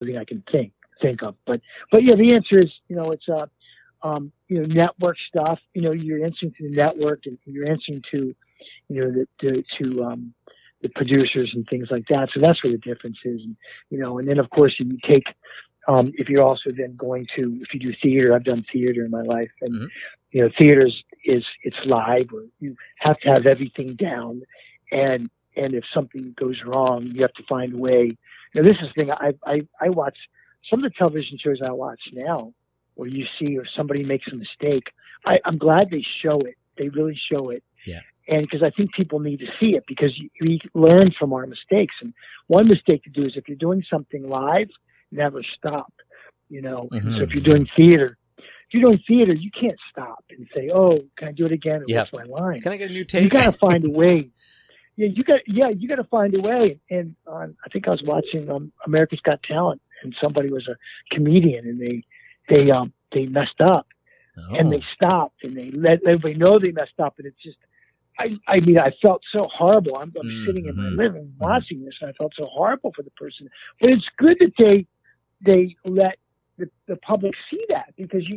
I can think of. But yeah, the answer is, it's network stuff. You're answering to the network, and you're answering to, the producers and things like that. So that's where the difference is. And then of course you take, if you're also then going to, if you do theater, I've done theater in my life, and theaters it's live, or you have to have everything down, and if something goes wrong, you have to find a way. This is the thing. I watch some of the television shows I watch now, where you see or somebody makes a mistake. I'm glad they show it. They really show it. Yeah. And because I think people need to see it, because we learn from our mistakes. And one mistake to do is, if you're doing something live, never stop. Mm-hmm. So if you're doing theater, you can't stop and say, "Oh, can I do it again?" Or what's my line? Can I get a new take? You got to find a way. Yeah, you got to find a way. And I think I was watching America's Got Talent, and somebody was a comedian, and they messed up, and they stopped, and they let everybody know they messed up, and it's just. I mean, I felt so horrible. I'm sitting in my living room watching this, and I felt so horrible for the person. But it's good that they let the public see that, because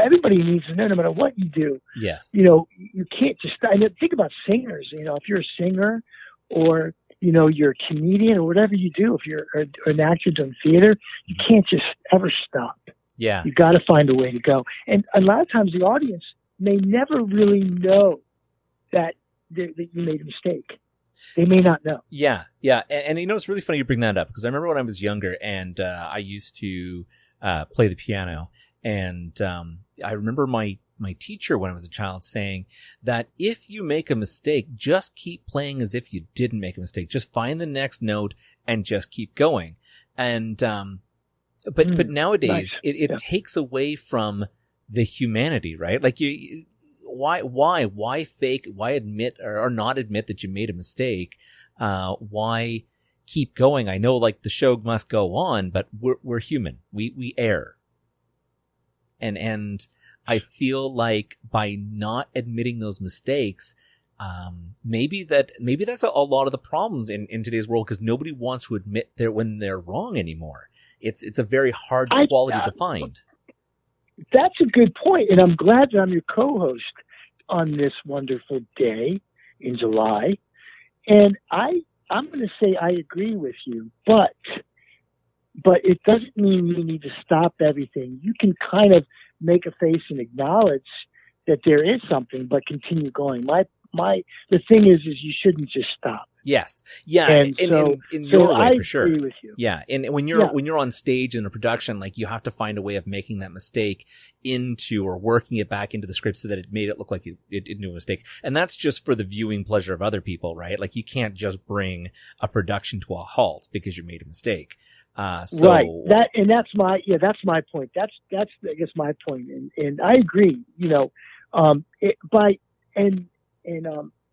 everybody needs to know, no matter what you do. Yes. You can't just think about singers. If you're a singer, or you're a comedian, or whatever you do, if you're an actor doing theater, you can't just ever stop. Yeah. You got to find a way to go. And a lot of times the audience may never really know that you made a mistake. They may not know. Yeah, yeah. And it's really funny you bring that up, because I remember when I was younger, and I used to play the piano, and I remember my teacher when I was a child saying that if you make a mistake, just keep playing as if you didn't make a mistake. Just find the next note and just keep going. And but nowadays it takes away from the humanity, right? Like why fake? Why admit or not admit that you made a mistake? Why keep going? I know, like, the show must go on, but we're human. We err, and I feel like by not admitting those mistakes, maybe that's a lot of the problems in today's world, because nobody wants to admit when they're wrong anymore. It's a very hard quality to find. That's a good point, and I'm glad that I'm your co-host on this wonderful day in July. And I'm going to say I agree with you, but it doesn't mean you need to stop everything. You can kind of make a face and acknowledge that there is something, but continue going. The thing is you shouldn't just stop. Yes. Yeah. And in your way, I for sure. agree with you. Yeah. And when you're on stage in a production, like, you have to find a way of making that mistake into, or working it back into the script so that it made it look like it knew a mistake. And that's just for the viewing pleasure of other people, right? Like, you can't just bring a production to a halt because you made a mistake. Right. That's my point. That's I guess my point. And I agree,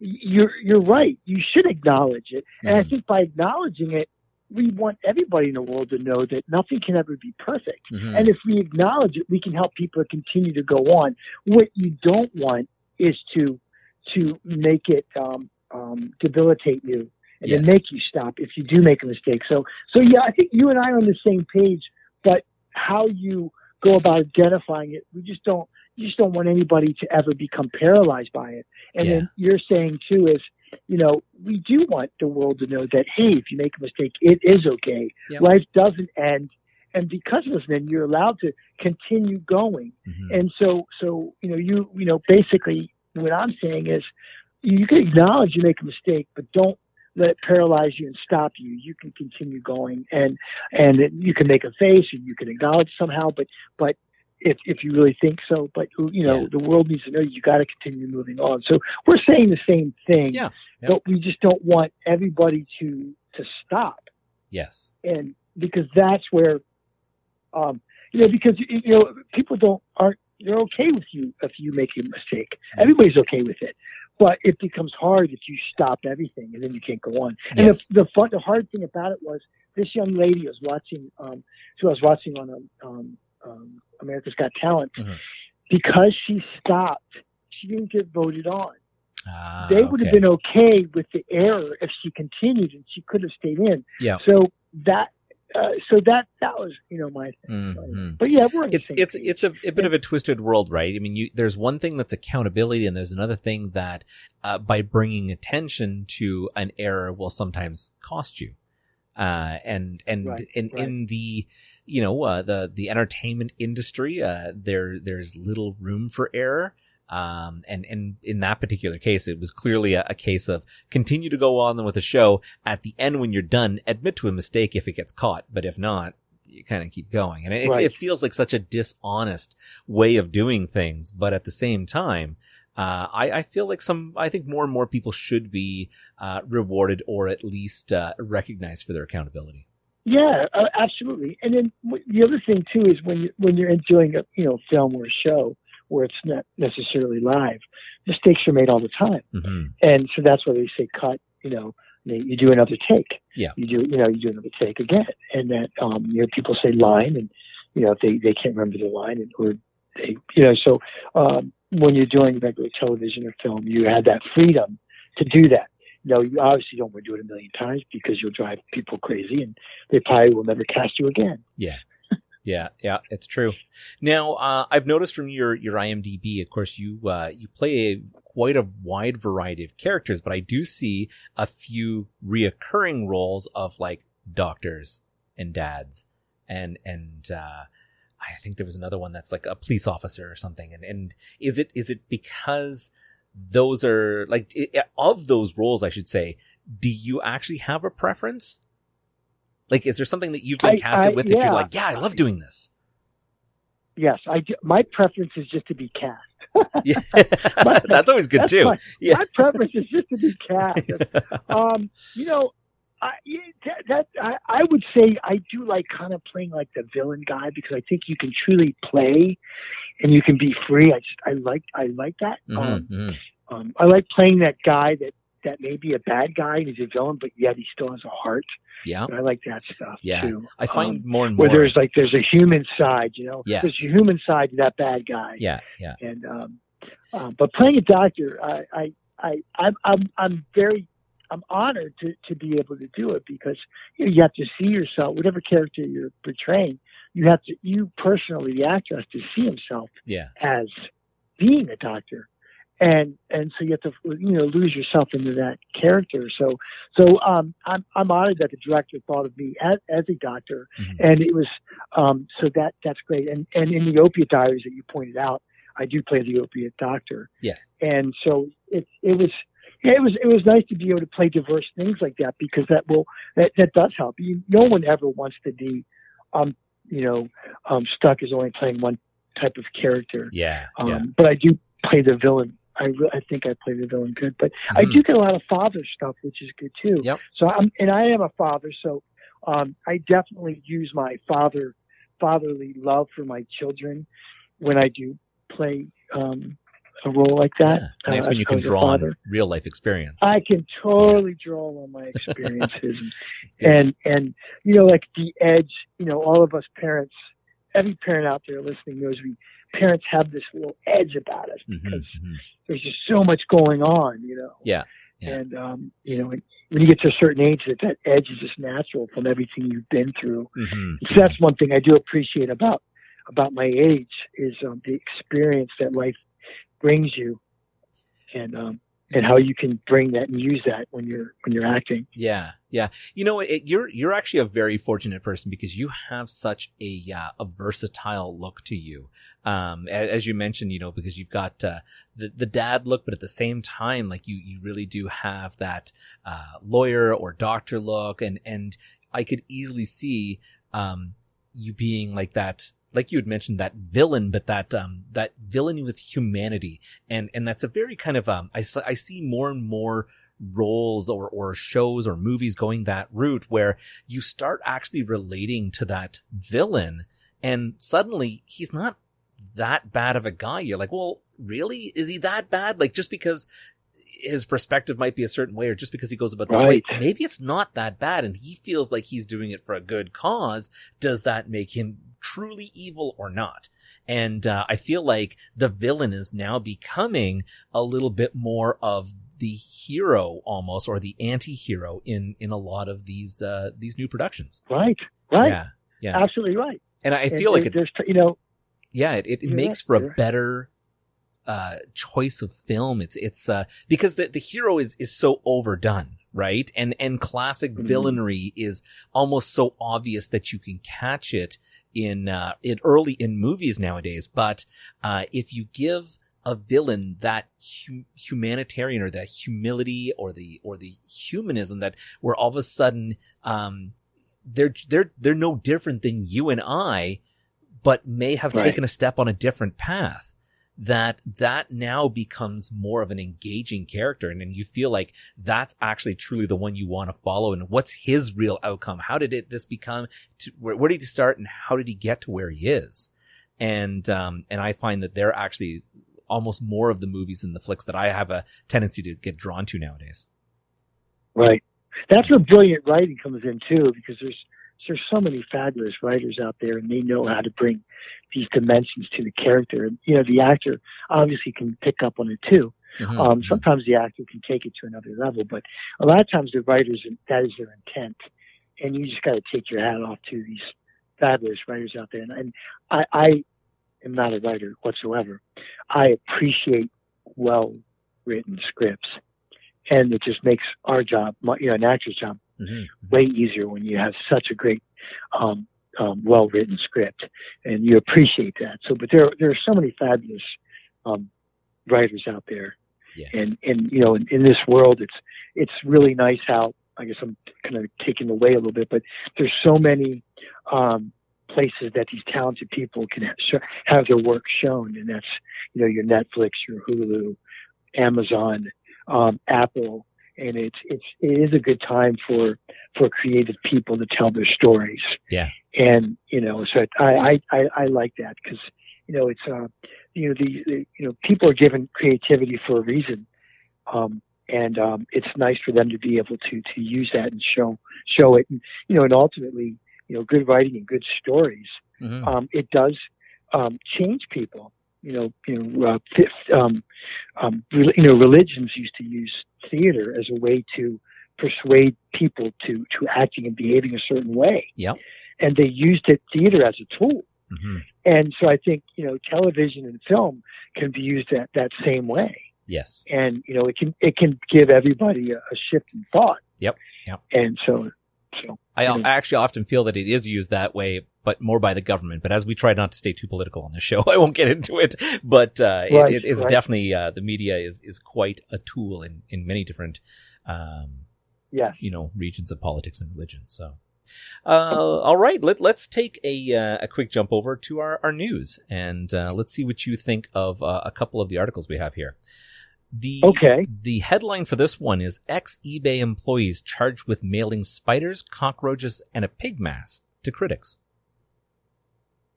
you're right. You should acknowledge it. And I think by acknowledging it, we want everybody in the world to know that nothing can ever be perfect. Mm-hmm. And if we acknowledge it, we can help people continue to go on. What you don't want is to make it debilitate you and then make you stop if you do make a mistake. So yeah, I think you and I are on the same page, but how you go about identifying it, you just don't want anybody to ever become paralyzed by it. And then you're saying too is, we do want the world to know that, hey, if you make a mistake, it is okay. Yep. Life doesn't end. And because it doesn't end, you're allowed to continue going. Mm-hmm. And so, basically what I'm saying is, you can acknowledge you make a mistake, but don't let it paralyze you and stop you. You can continue going, and you can make a face, and you can acknowledge somehow, but if you really think so, but the world needs to know you got to continue moving on. So we're saying the same thing, but we just don't want everybody to stop. Yes. And because that's where, people they're okay with you if you make a mistake. Everybody's okay with it. But it becomes hard if you stop everything, and then you can't go on. Yes. And the hard thing about it was, this young lady was watching, who I was watching on America's Got Talent, because she stopped, she didn't get voted on. They would have been okay with the error if she continued, and she could have stayed in. Yeah. So that so that was, my thing. Mm-hmm. But yeah, we're it's a bit of a twisted world, right? I mean, there's one thing that's accountability, and there's another thing that by bringing attention to an error will sometimes cost you. In the the entertainment industry, there's little room for error. And in that particular case, it was clearly a case of continue to go on with the show. At the end, when you're done, admit to a mistake if it gets caught, but if not, you kind of keep going. And it feels like such a dishonest way of doing things. But at the same time, I feel like I think more and more people should be, rewarded or at least, recognized for their accountability. Yeah, absolutely. And then the other thing too is when you're doing a film or a show where it's not necessarily live, mistakes are made all the time, and so that's why they say cut. You do another take. Yeah, you do another take again, and that people say line, and if they can't remember the line, so when you're doing regular television or film, you have that freedom to do that. You obviously don't want to do it a million times because you'll drive people crazy and they probably will never cast you again. Yeah. Yeah, it's true. Now, I've noticed from your IMDb, of course, you play quite a wide variety of characters, but I do see a few reoccurring roles of like doctors and dads and I think there was another one that's like a police officer or something. And is it because those are like, of those roles, I should say, do you actually have a preference? Like, is there something that you've been casted with that you're like, yeah, I love doing this? Yes, I do. My preference is just to be cast. Yeah, that's always good too. My preference is just to be cast. I would say I do like kind of playing like the villain guy because I think you can truly play and you can be free. I like that. I like playing that guy that may be a bad guy and he's a villain, but yet he still has a heart. Yeah, and I like that stuff too. I find more and more where there's a human side. Yes. There's a human side to that bad guy. Yeah. And but playing a doctor, I'm honored to be able to do it because you have to see yourself, whatever character you're portraying, you personally, the actor has to see himself as being a doctor. And so you have to, lose yourself into that character. So I'm honored that the director thought of me as a doctor, and it was, so that's great. And in the Opiate Diaries that you pointed out, I do play the opiate doctor. Yes. And so it was nice to be able to play diverse things like that because that does help. No one ever wants to be, stuck as only playing one type of character. But I do play the villain. I think I play the villain good, but I do get a lot of father stuff, which is good too. Yep. So I am a father, so I definitely use my fatherly love for my children when I do play a role like that. Yeah. Nice when you can draw on real life experience. I can totally draw on my experiences, and like the edge. All of us parents, every parent out there listening knows parents have this little edge about us because there's just so much going on, Yeah. And, when you get to a certain age, that edge is just natural from everything you've been through. So that's one thing I do appreciate about my age is the experience that life brings you and how you can bring that and use that when you're acting. Yeah. You're actually a very fortunate person because you have such a versatile look to you. As you mentioned, because you've got the dad look, but at the same time, like you really do have that lawyer or doctor look, and I could easily see you being like that. Like you had mentioned, that villain, but that villain with humanity. And that's a very kind of, I see more and more roles or shows or movies going that route where you start actually relating to that villain and suddenly he's not that bad of a guy. You're like, well, really? Is he that bad? Like just because his perspective might be a certain way or just because he goes about this way, maybe it's not that bad and he feels like he's doing it for a good cause. Does that make him truly evil or not? And I feel like the villain is now becoming a little bit more of the hero almost, or the anti-hero in a lot of these new productions. Right. Right. Yeah. Absolutely right. And I feel like it makes for a better choice of film. It's because the hero is so overdone, right? And classic villainry is almost so obvious that you can catch it in early in movies nowadays. But if you give a villain that humanitarian or that humility or the humanism that where all of a sudden they're no different than you and I, but may have taken a step on a different path, that now becomes more of an engaging character. And then you feel like that's actually truly the one you want to follow. And what's his real outcome? How did this become where did he start and how did he get to where he is? And I find that they're actually almost more of the movies and the flicks that I have a tendency to get drawn to nowadays. Right. That's where brilliant writing comes in too, because there's so many fabulous writers out there, and they know how to bring these dimensions to the character. And, the actor obviously can pick up on it too. Mm-hmm. Sometimes the actor can take it to another level, but a lot of times the writers, that is their intent. And you just got to take your hat off to these fabulous writers out there. And I am not a writer whatsoever. I appreciate well-written scripts. And it just makes our job, an actor's job, way easier when you have such a great, well-written script, and you appreciate that. So, but there are so many fabulous writers out there, and in this world, it's really nice how, I guess I'm kind of taking away a little bit, but there's so many places that these talented people can have their work shown, and that's your Netflix, your Hulu, Amazon. Apple, and it is a good time for creative people to tell their stories. Yeah. And so I like that because it's people are given creativity for a reason, and it's nice for them to be able to use that and show it, and and ultimately good writing and good stories. It does change people. Religions used to use theater as a way to persuade people to acting and behaving a certain way. Yep. And they used theater as a tool. Mm-hmm. And so I think, television and film can be used that same way. Yes. And, it can give everybody a shift in thought. Yep. Yep. And so I actually often feel that it is used that way, but more by the government. But as we try not to stay too political on this show, I won't get into it. But it's definitely the media is quite a tool in many different regions of politics and religion. So all right, let's take a quick jump over to our news, and let's see what you think of a couple of the articles we have here. The headline for this one is ex-eBay employees charged with mailing spiders, cockroaches, and a pig mask to critics.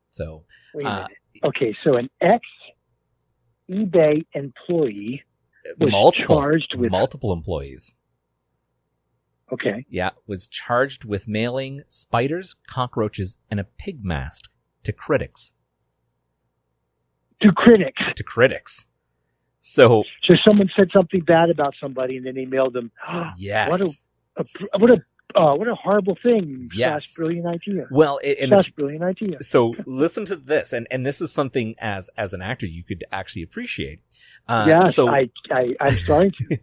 So, wait a minute. Okay, so an ex-eBay employee was charged with multiple employees. Okay. Yeah, was charged with mailing spiders, cockroaches, and a pig mask to critics. To critics. To critics. So someone said something bad about somebody, and then they mailed them. Yes. What a horrible thing. Yes. Brilliant idea. Well, it's brilliant idea. So listen to this, and this is something as an actor you could actually appreciate. Yes, so, I'm starting to.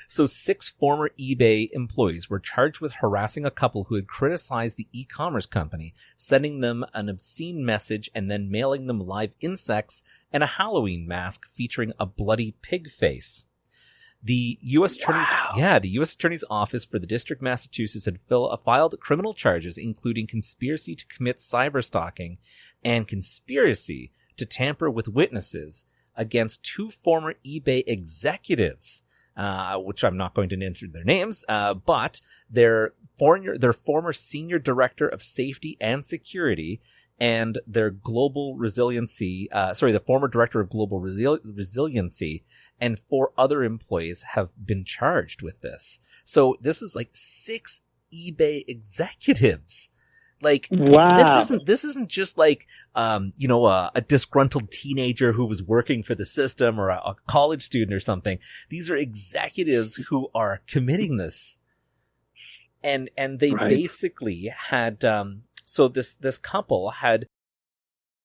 So 6 former eBay employees were charged with harassing a couple who had criticized the e-commerce company, sending them an obscene message and then mailing them live insects and a Halloween mask featuring a bloody pig face. The U.S. Attorney's Office for the District of Massachusetts had filed criminal charges, including conspiracy to commit cyberstalking and conspiracy to tamper with witnesses against 2 former eBay executives, which I'm not going to enter their names, but their former senior director of safety and security and their global resiliency, the former director of global resiliency and 4 other employees have been charged with this. So this is like 6 eBay executives. Like, wow. This isn't just like, a disgruntled teenager who was working for the system or a college student or something. These are executives who are committing this. And they basically had, So this couple had